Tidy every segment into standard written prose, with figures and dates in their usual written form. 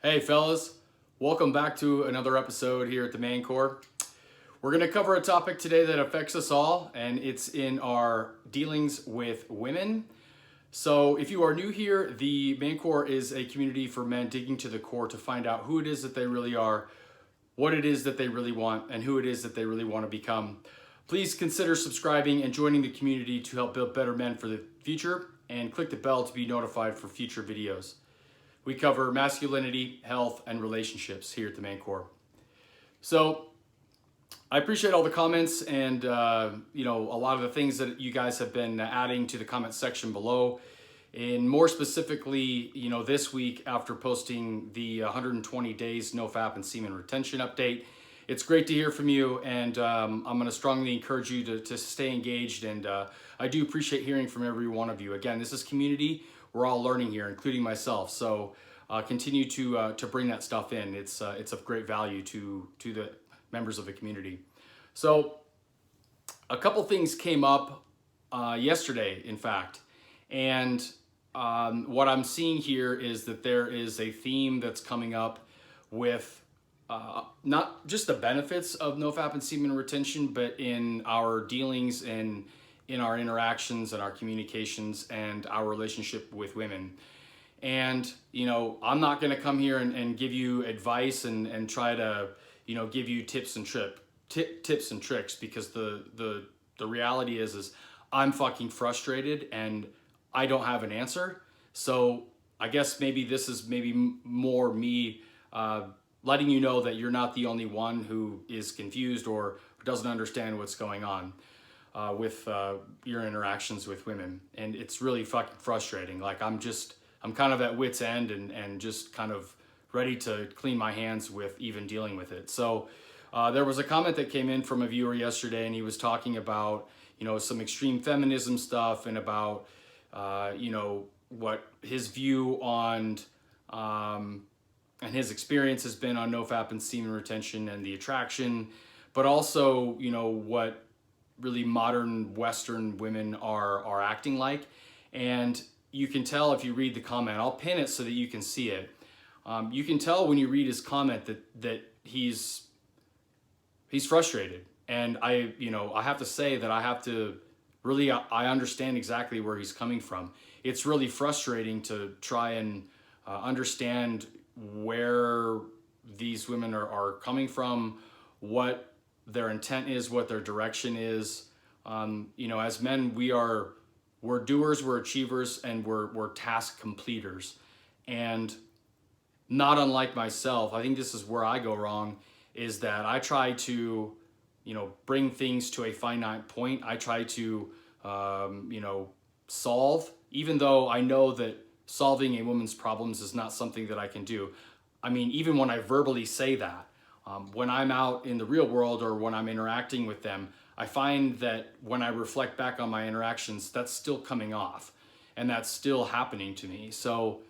Hey fellas, welcome back to another episode here at the Manchor. We're going to cover a topic today that affects us all, and it's in our dealings with women. So if you are new here, the Manchor is a community for men digging to the core to find out who it is that they really are, what it is that they really want, and who it is that they really want to become. Please consider subscribing and joining the community to help build better men for the future, and click the bell to be notified for future videos. We cover masculinity, health, and relationships here at the Manchor. So I appreciate all the comments and a lot of the things that you guys have been adding to the comment section below. And more specifically, this week after posting the 120 days NoFap and Semen retention update, it's great to hear from you, and I'm going to strongly encourage you to stay engaged. And I do appreciate hearing from every one of you. Again, this is community. We're all learning here, including myself. So continue to bring that stuff in. It's of great value to the members of the community. So a couple things came up yesterday, in fact, and what I'm seeing here is that there is a theme that's coming up with not just the benefits of NoFap and semen retention, but in our dealings and in our interactions and our communications and our relationship with women. And, I'm not going to come here and give you advice and try to, give you tips and tricks, because the reality is I'm fucking frustrated and I don't have an answer. So I guess maybe this is more me letting you know that you're not the only one who is confused or doesn't understand what's going on with your interactions with women. And it's really fucking frustrating. Like I'm kind of at wit's end and just kind of ready to clean my hands with even dealing with it. So there was a comment that came in from a viewer yesterday, and he was talking about, some extreme feminism stuff and about, what his view on and his experience has been on NoFap and semen retention and the attraction, but also, what really modern Western women are acting like. And you can tell if you read the comment. I'll pin it so that you can see it. You can tell when you read his comment that he's frustrated. And I have to say that I understand exactly where he's coming from. It's really frustrating to try and understand where these women are coming from, what their intent is, what their direction is. As men, we're doers, we're achievers, and we're task completers. And not unlike myself, I think this is where I go wrong, is that I try to, bring things to a finite point. I try to, solve, even though I know that solving a woman's problems is not something that I can do. I mean, even when I verbally say that, when I'm out in the real world or when I'm interacting with them, I find that when I reflect back on my interactions, that's still coming off and that's still happening to me. So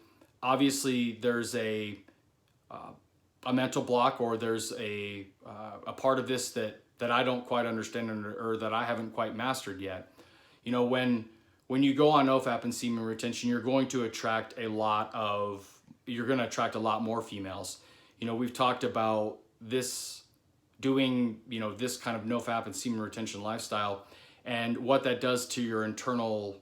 obviously there's a mental block, or there's a part of this that I don't quite understand or that I haven't quite mastered yet. When you go on NoFap and semen retention, you're going to attract a lot more females. We've talked about this, doing, this kind of NoFap and semen retention lifestyle, and what that does to your internal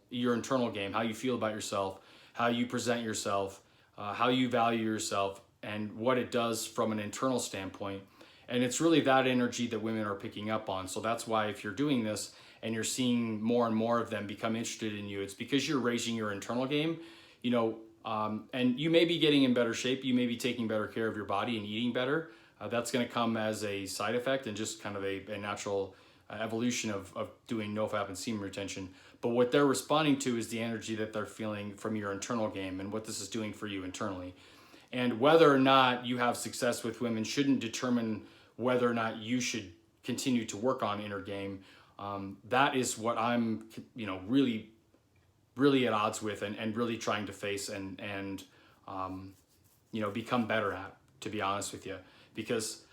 game, how you feel about yourself, how you present yourself, how you value yourself, and what it does from an internal standpoint. And it's really that energy that women are picking up on. So that's why if you're doing this and you're seeing more and more of them become interested in you, it's because you're raising your internal game, and you may be getting in better shape. You may be taking better care of your body and eating better. That's going to come as a side effect and just kind of a natural evolution of doing NoFap and semen retention. But what they're responding to is the energy that they're feeling from your internal game and what this is doing for you internally. And whether or not you have success with women shouldn't determine whether or not you should continue to work on inner game. That is what I'm, really, really at odds with and really trying to face and become better at, to be honest with you. Because,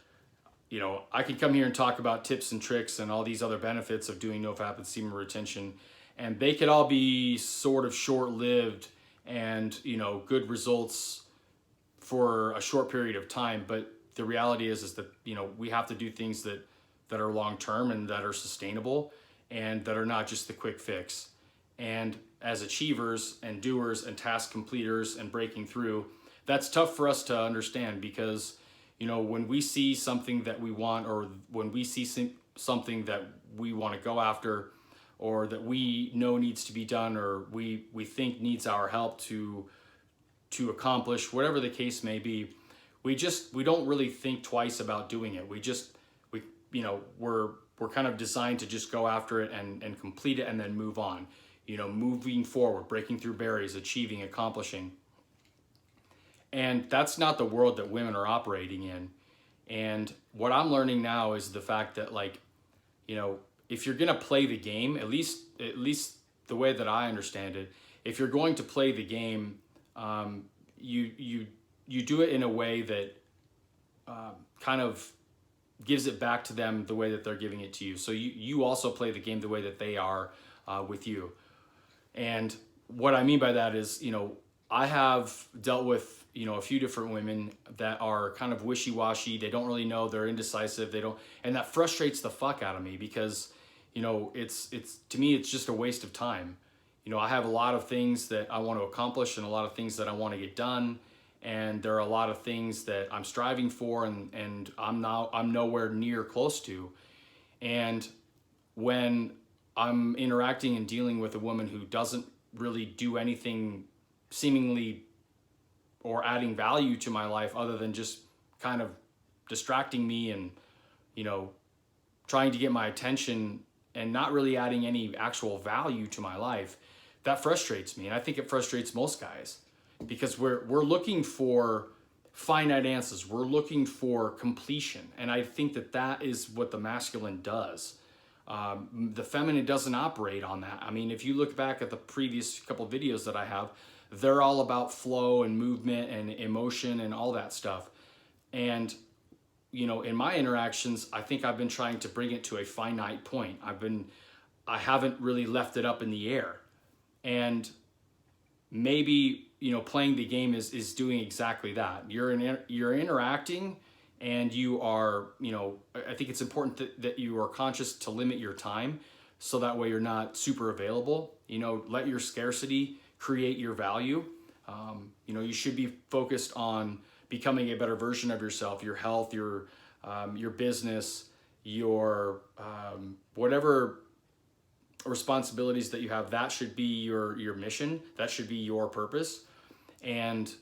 I can come here and talk about tips and tricks and all these other benefits of doing NoFap and semen retention, and they could all be sort of short-lived and, good results for a short period of time. But the reality is that, you know, we have to do things that are long-term and that are sustainable and that are not just the quick fix. And as achievers and doers and task completers and breaking through, that's tough for us to understand because, you know, when we see something that we want, or when we see something that we want to go after, or that we know needs to be done, or we think needs our help to accomplish, whatever the case may be, we don't really think twice about doing it. We're kind of designed to just go after it and complete it and then move on, you know, moving forward, breaking through barriers, achieving, accomplishing. And that's not the world that women are operating in. And what I'm learning now is the fact that, like, you know, if you're going to play the game, at least the way that I understand it, if you're going to play the game, you do it in a way that kind of gives it back to them the way that they're giving it to you. So you also play the game the way that they are with you. And what I mean by that is, you know, I have dealt with, you know, a few different women that are kind of wishy-washy. They don't really know, they're indecisive. And that frustrates the fuck out of me because, you know, it's to me, it's just a waste of time. You know, I have a lot of things that I want to accomplish and a lot of things that I want to get done. And there are a lot of things that I'm striving for and I'm nowhere near close to. And when I'm interacting and dealing with a woman who doesn't really do anything seemingly or adding value to my life other than just kind of distracting me and, you know, trying to get my attention and not really adding any actual value to my life, that frustrates me. And I think it frustrates most guys because we're looking for finite answers. We're looking for completion. And I think that is what the masculine does. The feminine doesn't operate on that. I mean, if you look back at the previous couple of videos that I have, they're all about flow and movement and emotion and all that stuff. And, you know, in my interactions, I think I've been trying to bring it to a finite point. I haven't really left it up in the air. And maybe, you know, playing the game is doing exactly that. You're interacting and you are, you know, I think it's important that you are conscious to limit your time so that way you're not super available. You know, let your scarcity create your value. You know, you should be focused on becoming a better version of yourself, your health, your business, your whatever responsibilities that you have. That should be your mission. That should be your purpose. And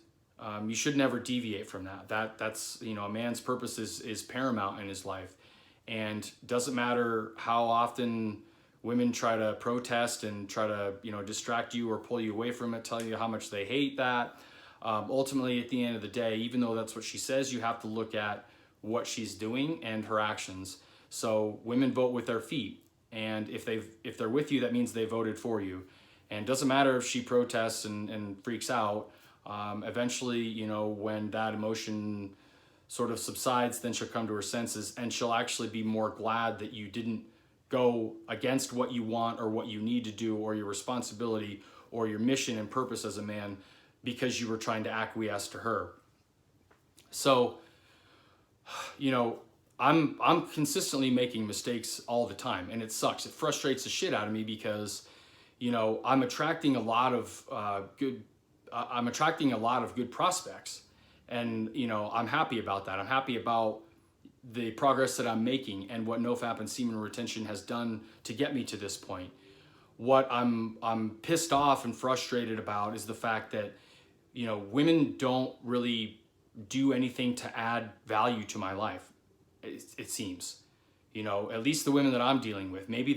you should never deviate from that. That's, you know, a man's purpose is paramount in his life. And doesn't matter how often women try to protest and try to, you know, distract you or pull you away from it, tell you how much they hate that. Ultimately, at the end of the day, even though that's what she says, you have to look at what she's doing and her actions. So women vote with their feet. And if they're with you, that means they voted for you. And it doesn't matter if she protests and freaks out. Eventually, you know, when that emotion sort of subsides, then she'll come to her senses and she'll actually be more glad that you didn't go against what you want or what you need to do or your responsibility or your mission and purpose as a man because you were trying to acquiesce to her. So, you know, I'm consistently making mistakes all the time and it sucks. It frustrates the shit out of me because, you know, I'm attracting a lot of good prospects. And, you know, I'm happy about that. I'm happy about the progress that I'm making and what NoFap and semen retention has done to get me to this point. What I'm pissed off and frustrated about is the fact that, you know, women don't really do anything to add value to my life. It seems, you know, at least the women that I'm dealing with. Maybe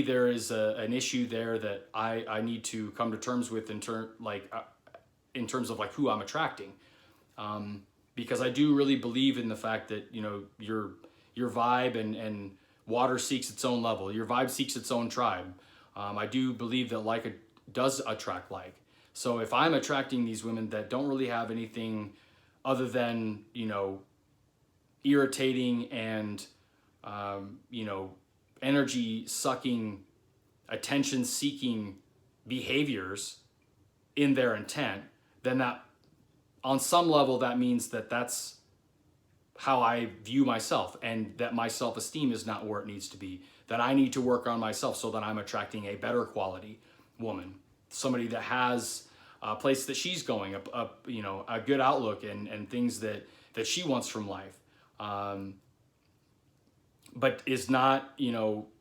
there is an issue there that I need to come to terms with in terms of like who I'm attracting. Because I do really believe in the fact that, you know, your vibe and water seeks its own level. Your vibe seeks its own tribe. I do believe that like does attract like. So if I'm attracting these women that don't really have anything other than, you know, irritating and, you know, energy sucking, attention seeking behaviors in their intent, then that on some level, that means that that's how I view myself, and that my self-esteem is not where it needs to be, that I need to work on myself so that I'm attracting a better quality woman, somebody that has a place that she's going, a good outlook and things that she wants from life, but is not,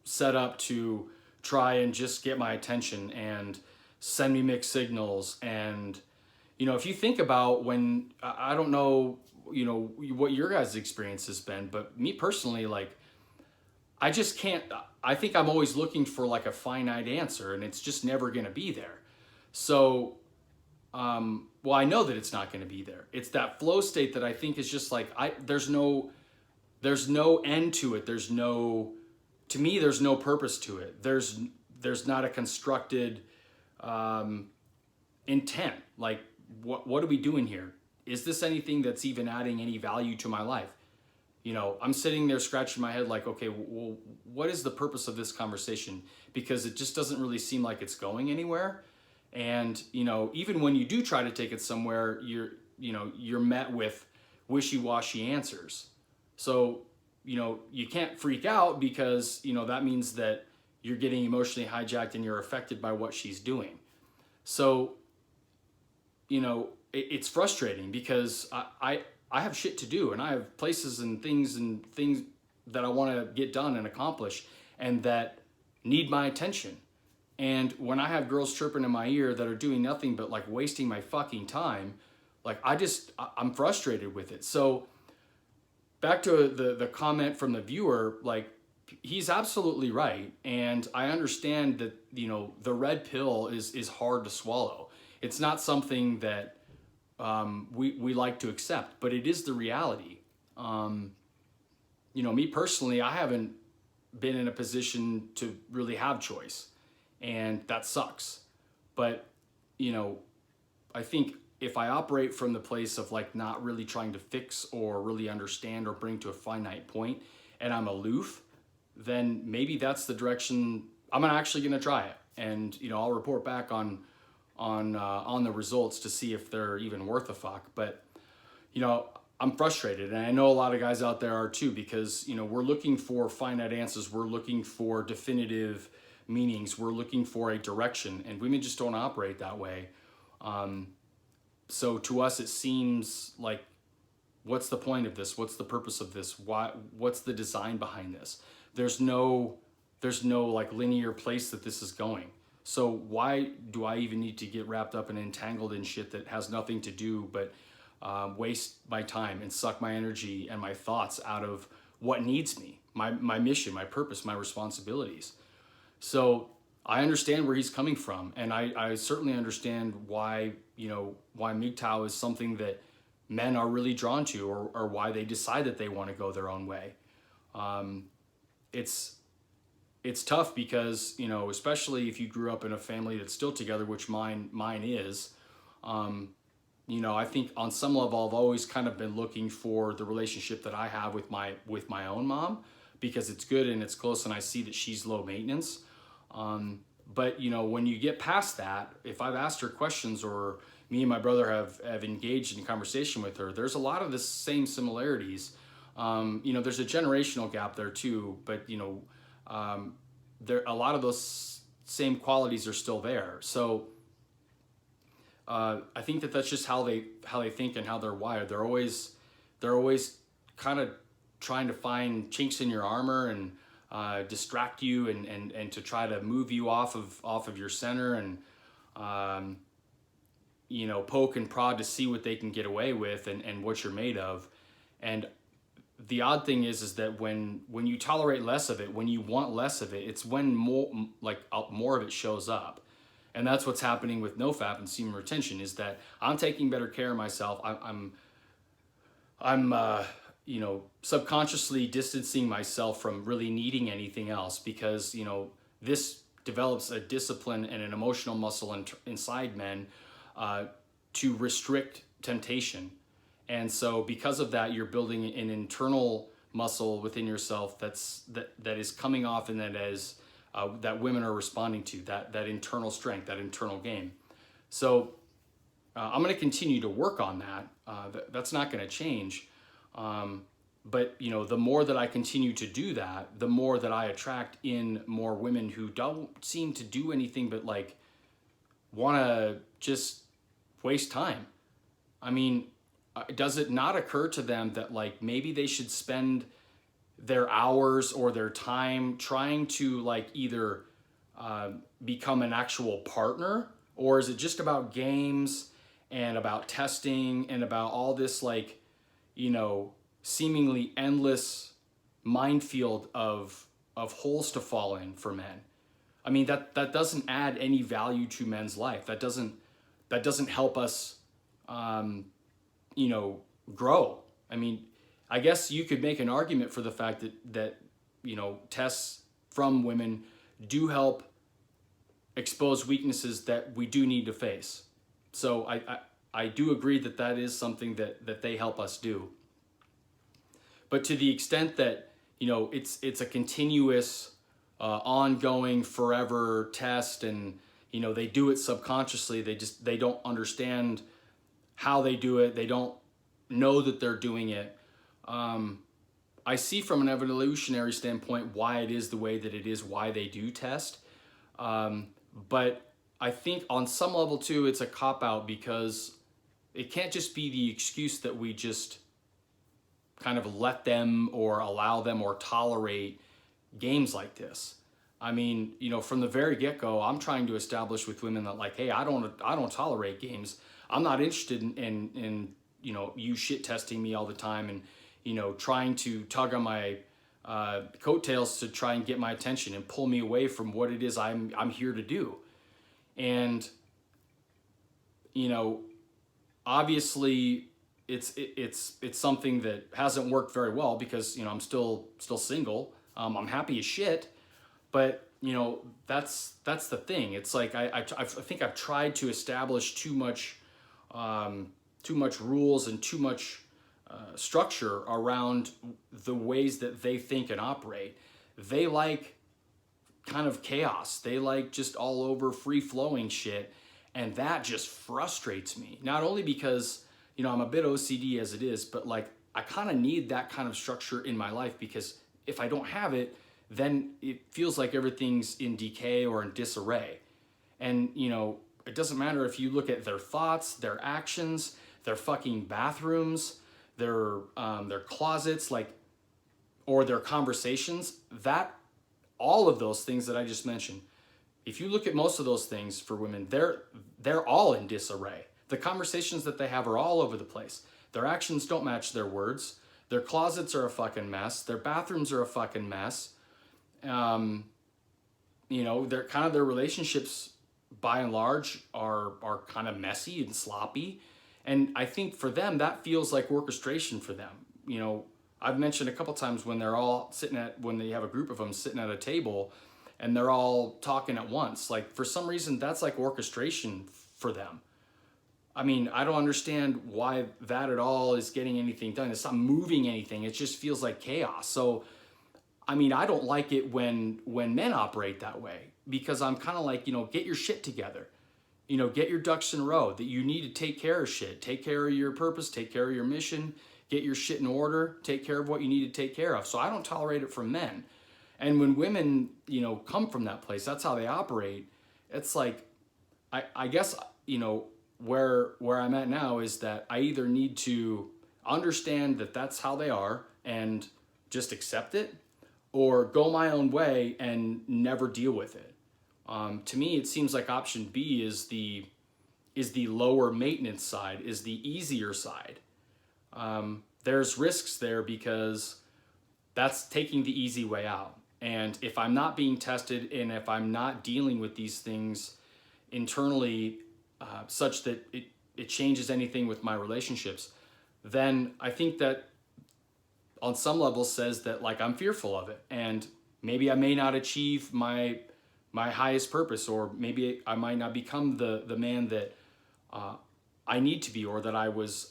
set up to try and just get my attention and send me mixed signals. And, if you think about when, I don't know, what your guys' experience has been, but me personally, like, I just can't, I think I'm always looking for like a finite answer, and it's just never going to be there. So, well, I know that it's not going to be there. It's that flow state that I think is just like, there's no end to it. To me, there's no purpose to it. There's not a constructed, intent. Like, what are we doing here? Is this anything that's even adding any value to my life? I'm sitting there scratching my head like, okay, well, what is the purpose of this conversation? Because it just doesn't really seem like it's going anywhere. And, even when you do try to take it somewhere, you're met with wishy-washy answers. So, you can't freak out because, that means that you're getting emotionally hijacked and you're affected by what she's doing. So, it's frustrating because I have shit to do, and I have places and things that I want to get done and accomplish, and that need my attention. And when I have girls chirping in my ear that are doing nothing but like wasting my fucking time, like I'm frustrated with it. So back to the comment from the viewer, like, he's absolutely right. And I understand that, the red pill is hard to swallow. It's not something that we like to accept, but it is the reality. Me personally, I haven't been in a position to really have choice, and that sucks. But, I think if I operate from the place of like not really trying to fix or really understand or bring to a finite point, and I'm aloof, then maybe that's the direction I'm actually going to try it. And, I'll report back on the results to see if they're even worth a fuck. But, I'm frustrated, and I know a lot of guys out there are too, because, we're looking for finite answers. We're looking for definitive meanings. We're looking for a direction, and women just don't operate that way. So to us, it seems like, what's the point of this? What's the purpose of this? What's the design behind this? There's no like linear place that this is going. So why do I even need to get wrapped up and entangled in shit that has nothing to do but waste my time and suck my energy and my thoughts out of what needs me, my mission, my purpose, my responsibilities? So I understand where he's coming from, and I certainly understand why MGTOW is something that men are really drawn to, or why they decide that they want to go their own way. It's tough because, especially if you grew up in a family that's still together, which mine is, I think on some level I've always kind of been looking for the relationship that I have with my own mom, because it's good and it's close, and I see that she's low maintenance. But when you get past that, if I've asked her questions, or me and my brother have engaged in conversation with her, there's a lot of the same similarities. There's a generational gap there too, but there, a lot of those same qualities are still there. So I think that's just how they think and how they're wired. They're always kind of trying to find chinks in your armor and distract you and to try to move you off of your center, and poke and prod to see what they can get away with and what you're made of. And the odd thing is that when you tolerate less of it, when you want less of it, it's when more of it shows up. And that's what's happening with NoFap and semen retention, is that I'm taking better care of myself. I'm subconsciously distancing myself from really needing anything else, because, this develops a discipline and an emotional muscle inside men to restrict temptation. And so because of that, you're building an internal muscle within yourself that is coming off, and that women are responding to, that internal strength, that internal game. So I'm going to continue to work on that. That's not going to change. But you know, the more that I continue to do that, the more that I attract in more women who don't seem to do anything but like want to just waste time. I mean, does it not occur to them that like maybe they should spend their hours or their time trying to like either become an actual partner, or is it just about games and about testing and about all this like, you know, seemingly endless minefield of holes to fall in for men? I mean, that doesn't add any value to men's life. That doesn't help us, you know, grow. I mean, I guess you could make an argument for the fact that you know, tests from women do help expose weaknesses that we do need to face. So I do agree that that is something that they help us do. But to the extent that, you know, it's a continuous, ongoing, forever test, and you know, they do it subconsciously. They don't understand how they do it. They don't know that they're doing it. I see from an evolutionary standpoint why it is the way that it is, why they do test. But I think on some level too, it's a cop-out, because it can't just be the excuse that we just kind of let them or allow them or tolerate games like this. I mean, you know, from the very get-go, I'm trying to establish with women that like, hey, I don't tolerate games. I'm not interested in you know, you shit testing me all the time and, you know, trying to tug on my coattails to try and get my attention and pull me away from what it is I'm here to do. And, you know, obviously it's something that hasn't worked very well, because, you know, I'm still single. I'm happy as shit, but you know, that's the thing. It's like I think I've tried to establish too much rules and too much structure around the ways that they think and operate. They like kind of chaos. They like just all over free flowing shit. And that just frustrates me. Not only because, you know, I'm a bit OCD as it is, but like I kind of need that kind of structure in my life, because if I don't have it, then it feels like everything's in decay or in disarray. And, you know, it doesn't matter if you look at their thoughts, their actions, their fucking bathrooms, their closets, like, or their conversations, that all of those things that I just mentioned, if you look at most of those things for women, they're all in disarray. The conversations that they have are all over the place. Their actions don't match their words. Their closets are a fucking mess. Their bathrooms are a fucking mess. You know, their relationships by and large are kind of messy and sloppy. And I think for them, that feels like orchestration for them. You know, I've mentioned a couple times when when they have a group of them sitting at a table and they're all talking at once, like for some reason, that's like orchestration for them. I mean, I don't understand why that at all is getting anything done. It's not moving anything. It just feels like chaos. So, I mean, I don't like it when men operate that way, because I'm kind of like, you know, get your shit together. You know, get your ducks in a row, that you need to take care of shit. Take care of your purpose, take care of your mission, get your shit in order, take care of what you need to take care of. So I don't tolerate it from men. And when women, you know, come from that place, that's how they operate. It's like, I guess, you know, where I'm at now is that I either need to understand that that's how they are and just accept it, or go my own way and never deal with it. To me, it seems like option B is the lower maintenance side, is the easier side. There's risks there because that's taking the easy way out. And if I'm not being tested and if I'm not dealing with these things internally such that it changes anything with my relationships, then I think that on some level says that like I'm fearful of it, and maybe I may not achieve my highest purpose, or maybe I might not become the man that I need to be, or that I was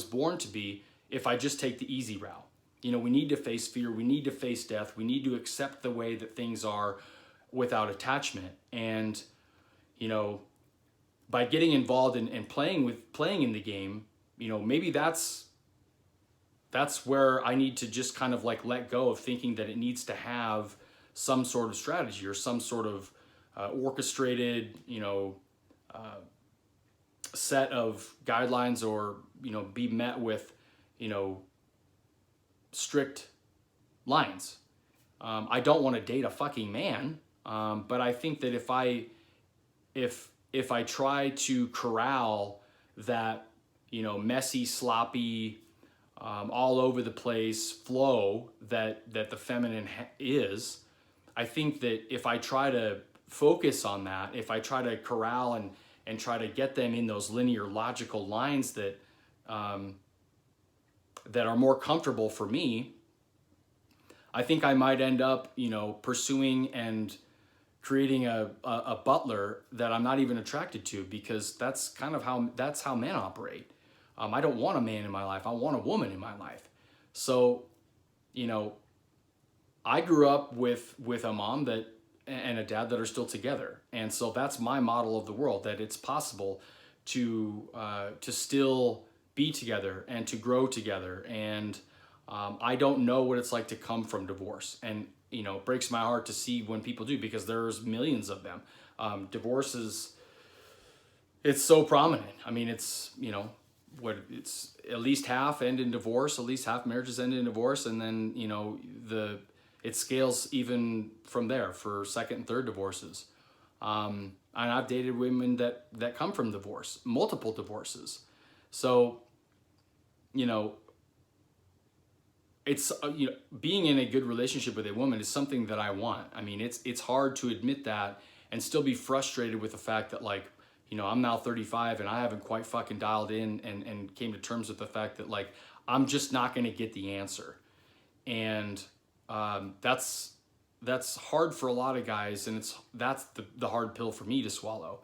born to be, if I just take the easy route. You know, we need to face fear, we need to face death, we need to accept the way that things are without attachment. And, you know, by getting involved and playing in the game, maybe that's where I need to just kind of like let go of thinking that it needs to have some sort of strategy or some sort of orchestrated, set of guidelines, or, be met with, strict lines. I don't want to date a fucking man, but I think that if I try to corral that, messy, sloppy, all over the place flow that the feminine is, I think that if I try to focus on that, if I try to corral and try to get them in those linear, logical lines that that are more comfortable for me, I think I might end up, pursuing and creating a butler that I'm not even attracted to, because that's kind of how men operate. I don't want a man in my life. I want a woman in my life. So, I grew up with a mom and a dad that are still together. And so that's my model of the world, that it's possible to still be together and to grow together. And I don't know what it's like to come from divorce. And, it breaks my heart to see when people do, because there's millions of them. Divorce it's so prominent. I mean, it's, it's at least half end in divorce, at least half marriages end in divorce. And then, it scales even from there for second and third divorces. And I've dated women that come from divorce, multiple divorces. So, it's, being in a good relationship with a woman is something that I want. I mean, it's hard to admit that and still be frustrated with the fact that, like, I'm now 35 and I haven't quite fucking dialed in and came to terms with the fact that, like, I'm just not going to get the answer. And that's hard for a lot of guys, and that's the hard pill for me to swallow.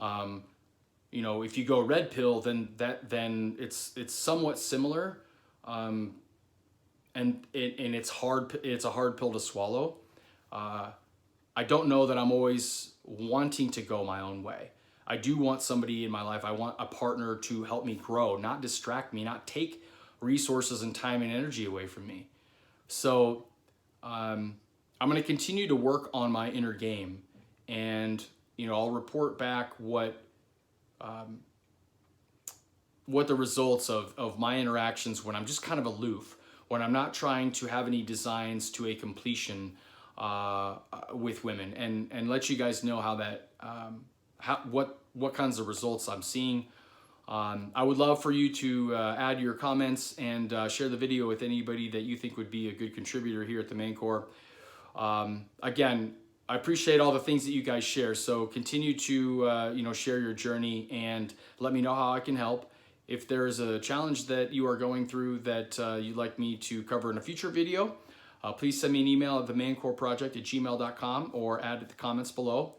If you go red pill, then it's somewhat similar, and it's hard. It's a hard pill to swallow. I don't know that I'm always wanting to go my own way. I do want somebody in my life. I want a partner to help me grow, not distract me, not take resources and time and energy away from me. So I'm going to continue to work on my inner game, and I'll report back what the results of my interactions when I'm just kind of aloof, when I'm not trying to have any designs to a completion with women, and let you guys know how that what kinds of results I'm seeing. I would love for you to add your comments and share the video with anybody that you think would be a good contributor here at the Manchor. Again, I appreciate all the things that you guys share. So continue to share your journey and let me know how I can help. If there's a challenge that you are going through that you'd like me to cover in a future video, please send me an email at themanchorproject@gmail.com or add the comments below.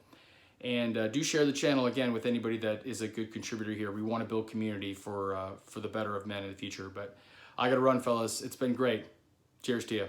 And do share the channel again with anybody that is a good contributor here. We want to build community for the better of men in the future. But I got to run, fellas. It's been great. Cheers to you.